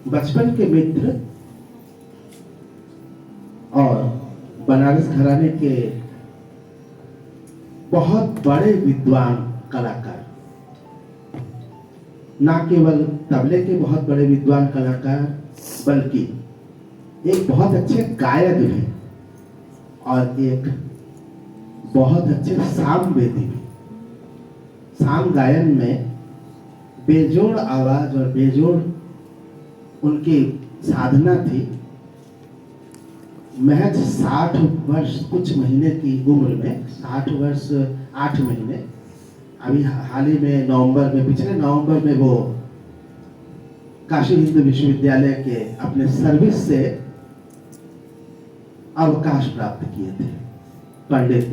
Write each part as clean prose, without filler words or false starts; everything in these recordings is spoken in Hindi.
बचपन के मित्र और बनारस घराने के बहुत बड़े विद्वान कलाकार, ना केवल तबले के बहुत बड़े विद्वान कलाकार बल्कि एक बहुत अच्छे गायक भी और एक बहुत अच्छे सामवेदी भी। साम गायन में बेजोड़ आवाज और बेजोड़ उनकी साधना थी। महज 60 वर्ष कुछ महीने की उम्र में, 60 वर्ष 8 महीने, अभी हाल ही में नवंबर में, पिछले नवंबर में वो काशी हिंदू विश्वविद्यालय के अपने सर्विस से अवकाश प्राप्त किए थे। पंडित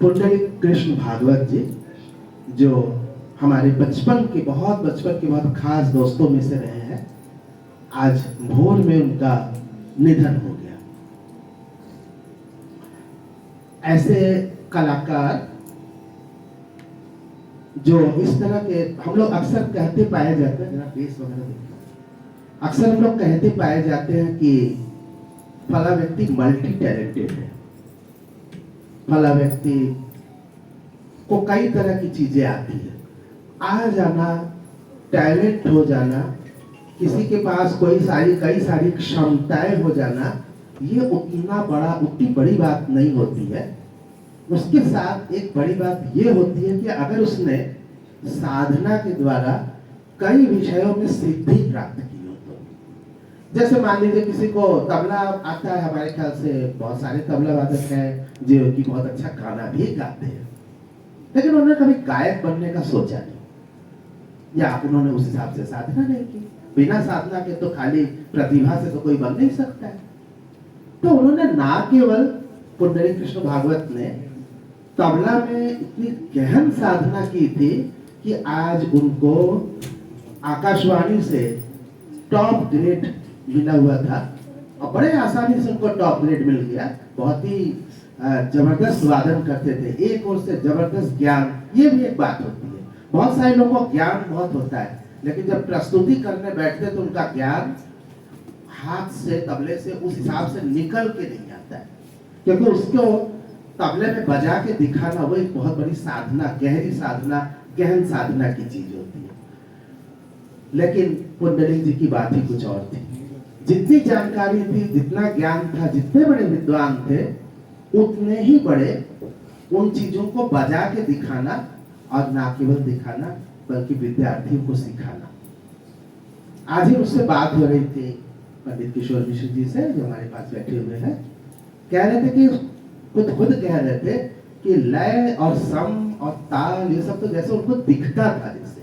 पुंडलिक कृष्ण भागवत जी, जो हमारे बचपन के बहुत खास दोस्तों में से रहे हैं, आज भोर में उनका निधन हो गया। ऐसे कलाकार जो इस तरह के, हम लोग अक्सर कहते पाए जाते हैं, जरा बेस वगैरह देखिए, अक्सर हम लोग कहते पाए जाते हैं कि फला व्यक्ति मल्टी टैलेंटेड है, फला व्यक्ति को कई तरह की चीजें आती है। आ जाना, टैलेंट हो जाना, किसी के पास कई सारी क्षमताएं हो जाना, ये उतनी बड़ी बात नहीं होती है। उसके साथ एक बड़ी बात ये होती है कि अगर उसने साधना के द्वारा कई विषयों में सिद्धि प्राप्त की हो तो। जैसे मान लीजिए किसी को तबला आता है, हमारे ख्याल से बहुत सारे तबला वादक हैं जो कि बहुत अच्छा गाना भी गाते हैं, लेकिन उन्होंने कभी गायक बनने का सोचा नहीं, या उन्होंने उस हिसाब से साधना नहीं की। बिना साधना के तो खाली प्रतिभा से तो कोई बन नहीं सकता है। तो उन्होंने ना केवल पुंडलिक कृष्ण भागवत ने तबला में इतनी गहन साधना की थी कि आज उनको आकाशवाणी से टॉप ग्रेड मिला हुआ था, और बड़े आसानी से उनको टॉप ग्रेड मिल गया। बहुत ही जबरदस्त वादन करते थे, एक ओर से जबरदस्त ज्ञान। ये भी एक बात होती है, बहुत सारे लोगों को ज्ञान बहुत होता है, लेकिन जब प्रस्तुति करने बैठते तो उनका ज्ञान हाथ से, तबले से उस हिसाब से निकल के नहीं आता है, क्योंकि उसको तबले में बजा के दिखाना वो एक बहुत बड़ी साधना, गहरी साधना, गहन साधना की चीज होती है। लेकिन पुंडलिक जी की बात ही कुछ और थी। जितनी जानकारी थी, जितना ज्ञान था, जितने बड़े विद्वान थे, उतने ही बड़े उन चीजों को बजा के दिखाना, और ना केवल दिखाना बल्कि विद्यार्थियों को सिखाना। आज ही उससे बात हो रही थी पंडित किशोर मिश्र जी से, जो हमारे पास बैठे हुए हैं। कह रहे थे कि खुद कह रहे थे कि लय और सम और ताल, ये सब तो जैसे उनको दिखता था, जैसे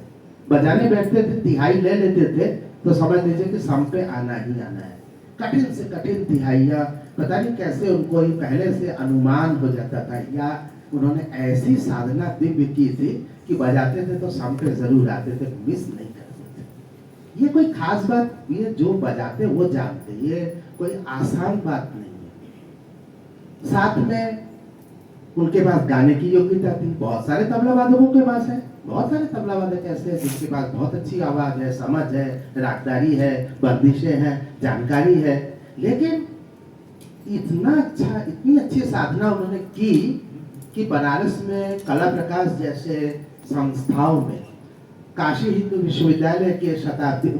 बजाने बैठते थे, तिहाई ले लेते थे तो समझ लीजिए कि सम पे आना ही आना है। कठिन से कठिन तिहाइया, पता नहीं कैसे उनको ये पहले से अनुमान हो जाता था, या उन्होंने ऐसी साधना दिव्य की थी कि बजाते थे तो सम पे जरूर आते थे, मिस नहीं करते थे। ये कोई खास बात, ये जो बजाते वो जानते, ये कोई आसान बात नहीं है। साथ में उनके पास गाने की योग्यता थी। बहुत सारे तबला वादकों के पास है, बहुत सारे तबला वादक ऐसे हैं जिनके पास बहुत अच्छी आवाज है, समझ है, रागदारी है, बंदिशें हैं, जानकारी है, लेकिन इतनी अच्छी साधना उन्होंने की कि बनारस में कला प्रकाश जैसे संस्थाओं में, काशी हिंदू विश्वविद्यालय के शताब्दी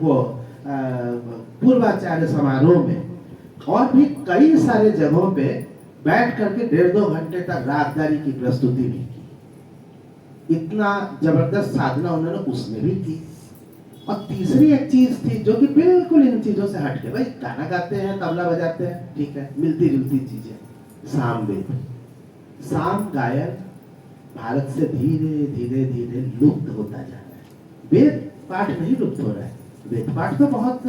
पूर्वाचार्य समारोह में, और भी कई सारे जगहों पे बैठ करके 1.5-2 घंटे तक रागदारी की प्रस्तुति भी की। इतना जबरदस्त साधना उन्होंने उसमें भी की। और तीसरी एक चीज थी जो कि बिल्कुल इन चीजों से हट के, भाई गाना गाते हैं, तबला बजाते हैं, ठीक है, मिलती जुलती चीजें। सामवेद, साम गायन भारत से धीरे धीरे धीरे लुप्त होता जा रहा है। वेद पाठ नहीं लुप्त हो रहा है, वेद पाठ तो बहुत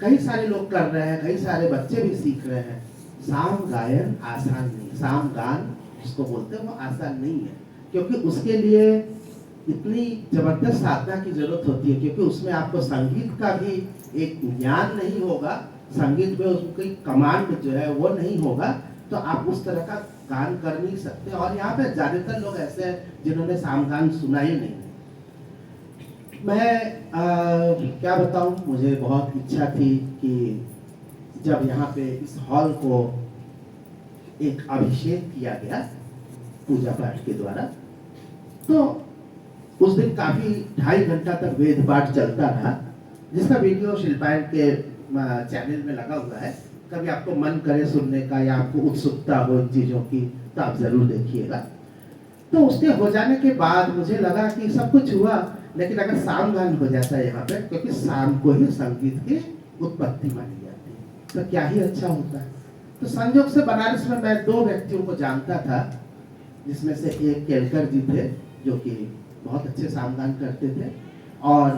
कई सारे लोग कर रहे हैं, कई सारे बच्चे भी सीख रहे हैं। साम गायन आसान नहीं, साम गान जिसको बोलते हैं वो आसान नहीं है, क्योंकि उसके लिए इतनी जबरदस्त साधना की जरूरत होती है, क्योंकि उसमें आपको संगीत का भी एक ज्ञान नहीं होगा, संगीत में उसकी कमांड जो है वो नहीं होगा, तो आप उस तरह का गान कर नहीं सकते। और यहाँ पे ज्यादातर लोग ऐसे हैं जिन्होंने सामगान सुना ही नहीं। मैं क्या बताऊं, मुझे बहुत इच्छा थी कि जब यहाँ पे इस हॉल को एक अभिषेक किया गया पूजा पाठ के द्वारा, तो उस दिन काफी 2.5 घंटा तक वेद पाठ चलता था, जिसका वीडियो शिल्पायन के चैनल में लगा हुआ है। कभी आपको मन करे सुनने का या आपको उत्सुकता हो इन चीजों की तो आप जरूर देखिएगा। तो उसके हो जाने के बाद मुझे लगा कि सब कुछ हुआ, लेकिन अगर सामगान हो जाता है यहाँ पे, क्योंकि शाम को ही संगीत की उत्पत्ति मानी जाती है, तो क्या ही अच्छा होता है। तो संयोग से बनारस में मैं 2 व्यक्तियों को जानता था, जिसमें से एक केलकर जी थे जो कि बहुत अच्छे सामगान करते थे और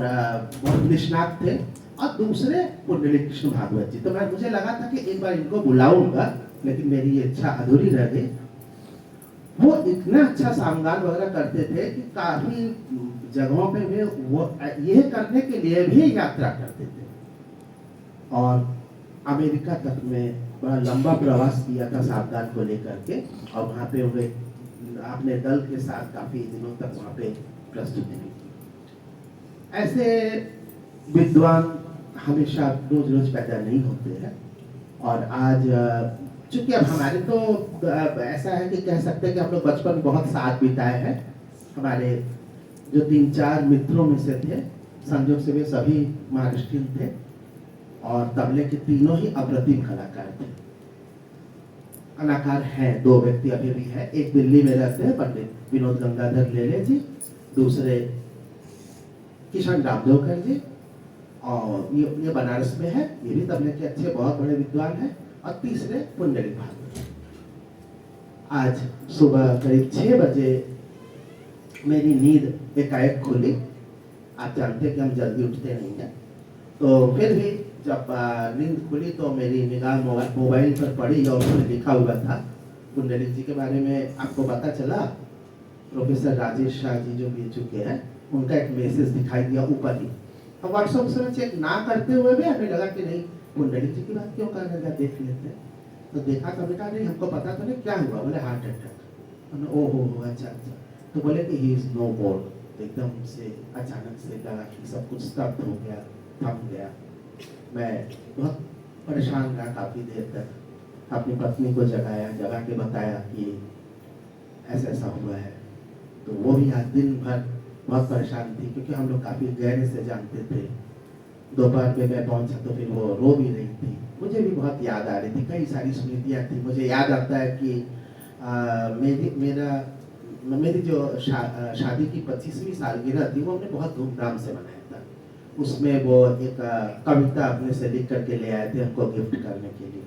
बहुत निष्णात थे, और दूसरे पुंडलिक कृष्ण भागवत जी। तो मुझे लगा था कि एक बार इनको बुलाऊंगा, लेकिन मेरी ये इच्छा अधूरी रह गई। वो इतना अच्छा सामगान वगैरह करते थे कि काफी जगहों पे वे वो ये करने के लिए भी यात्रा करते थे, और अमेरिका तक में बड़ा लंबा प्रवास किया था सामगान को लेकर के, और वहाँ पे वे अपने दल के साथ काफी दिनों तक वहाँ पे प्रस्तुति की। ऐसे विद्वान हमेशा रोज रोज पैदा नहीं होते हैं, और आज चूंकि अब हमारे तो ऐसा है कि कह सकते हैं कि हम लोग बचपन बहुत साथ बिताए हैं। हमारे जो 3-4 मित्रों में से थे, संयोग से वे सभी महाराष्ट्रीयन थे, और तबले के तीनों ही अप्रतिम कलाकार थे। कलाकार हैं 2 व्यक्ति अभी भी है, एक दिल्ली में रहते हैं पंडित विनोद गंगाधर लेले जी, दूसरे किशन रामदेवकर जी, और ये बनारस में है, ये भी तबले के अच्छे बहुत बड़े विद्वान हैं, और तीसरे पुंडलिक भागवत। आज सुबह करीब 6 बजे मेरी नींद एकाएक खुली। आप जानते हैं कि हम जल्दी उठते नहीं हैं, तो फिर भी जब नींद खुली तो मेरी निगाह मोबाइल पर पड़ी, और उसमें लिखा हुआ था पुंडलिक जी के बारे में। आपको पता चला, प्रोफेसर राजेश शाह जी जो बीत चुके हैं, उनका एक मैसेज दिखाई दिया ऊपर ही। हम व्हाट्सएप से चेक ना करते हुए भी हमें लगा कि नहीं, पुंडलिक जी की बात क्यों कर रहे हैं, देख लेते हैं। तो देखा तो बेटा नहीं, हमको पता तो नहीं क्या हुआ। बोले हार्ट अटैक। ओहो अच्छा अच्छा। तो बोले कि ही इज नो मोर। एकदम से अचानक से लगा कि सब कुछ स्तब्ध हो गया, थम गया। मैं बहुत परेशान रहा काफी देर तक। अपनी पत्नी को जगा के बताया कि ऐसा ऐसा हुआ है। तो वो भी आज दिन भर बहुत परेशान थी, क्योंकि हम लोग काफी गहरे से जानते थे। दोपहर में मैं पहुंचा तो फिर वो रो भी रही थी। मुझे भी बहुत याद आ रही थी, कई सारी स्मृतियाँ थी। मुझे याद आता है कि मेरी जो शादी की 25वीं सालगिरह थी, वो हमने बहुत धूमधाम से मनाया था। उसमें वो एक कविता अपने से लिख करके ले आए थे हमको गिफ्ट करने के लिए,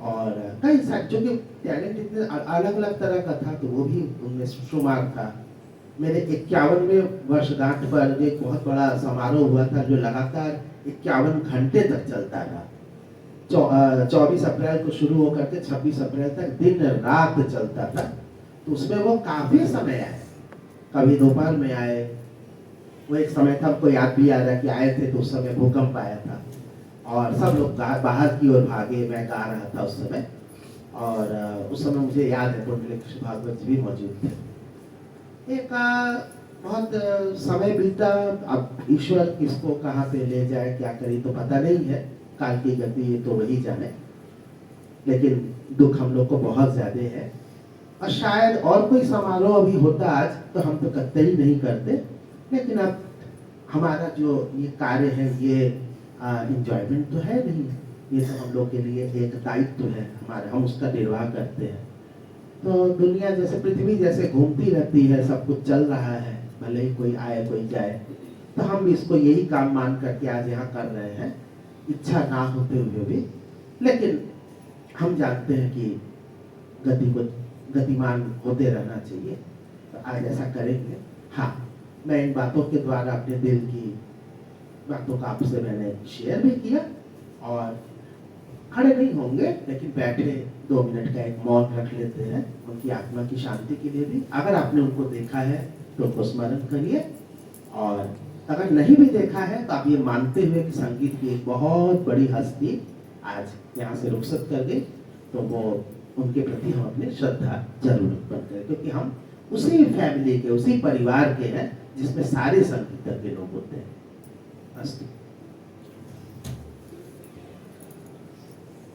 और कई सारे, चूँकि टैलेंट इतने अलग अलग तरह का था, तो वो भी उनमें शुमार था। मेरे 51वें वर्षगांठ पर एक बहुत बड़ा समारोह हुआ था, जो लगातार 51 घंटे तक चलता था। 24 अप्रैल को शुरू होकर के 26 अप्रैल तक दिन रात चलता था। तो उसमें वो काफी समय आए, कभी दोपहर में आए। वो एक समय था, हमको याद भी आ रहा है कि आए थे तो उस समय भूकंप आया था, और सब लोग बाहर की ओर भागे। मैं गा रहा था उस समय, और उस समय मुझे याद है पुंडलिक कृष्ण भागवत भी मौजूद थे। एक बहुत समय बीता। अब ईश्वर किसको कहाँ पे ले जाए, क्या करे, तो पता नहीं है। काल की गति ये तो वही जाने, लेकिन दुख हम लोग को बहुत ज्यादा है। और शायद और कोई समारोह अभी होता आज, तो हम तो कतई नहीं करते। लेकिन अब हमारा जो ये कार्य है, ये इंजॉयमेंट तो है नहीं, ये तो हम लोग के लिए एक दायित्व है हमारा, हम उसका निर्वाह करते हैं। तो दुनिया जैसे पृथ्वी जैसे घूमती रहती है, सब कुछ चल रहा है, भले ही कोई आए कोई जाए, तो हम इसको यही काम मान करके आज यहाँ कर रहे हैं, इच्छा ना होते हुए भी। लेकिन हम जानते हैं कि गति को गतिमान होते रहना चाहिए, तो आज ऐसा करेंगे। हाँ, मैं इन बातों के द्वारा अपने दिल की बातों का आपसे मैंने शेयर भी किया, और खड़े नहीं होंगे, लेकिन बैठे 2 मिनट का एक मौन रख लेते हैं उनकी आत्मा की शांति के लिए भी। अगर आपने उनको देखा है तो उनको स्मरण करिए, और अगर नहीं भी देखा है तो आप ये मानते हुए कि संगीत की एक बहुत बड़ी हस्ती आज यहाँ से रुखसत कर गई, तो वो उनके प्रति हम अपनी श्रद्धा जरूर उत्पन्न करें, क्योंकि हम उसी फैमिली के, उसी परिवार के हैं जिसमें सारे संगीतज्ञ लोग होते हैं। अस्तु।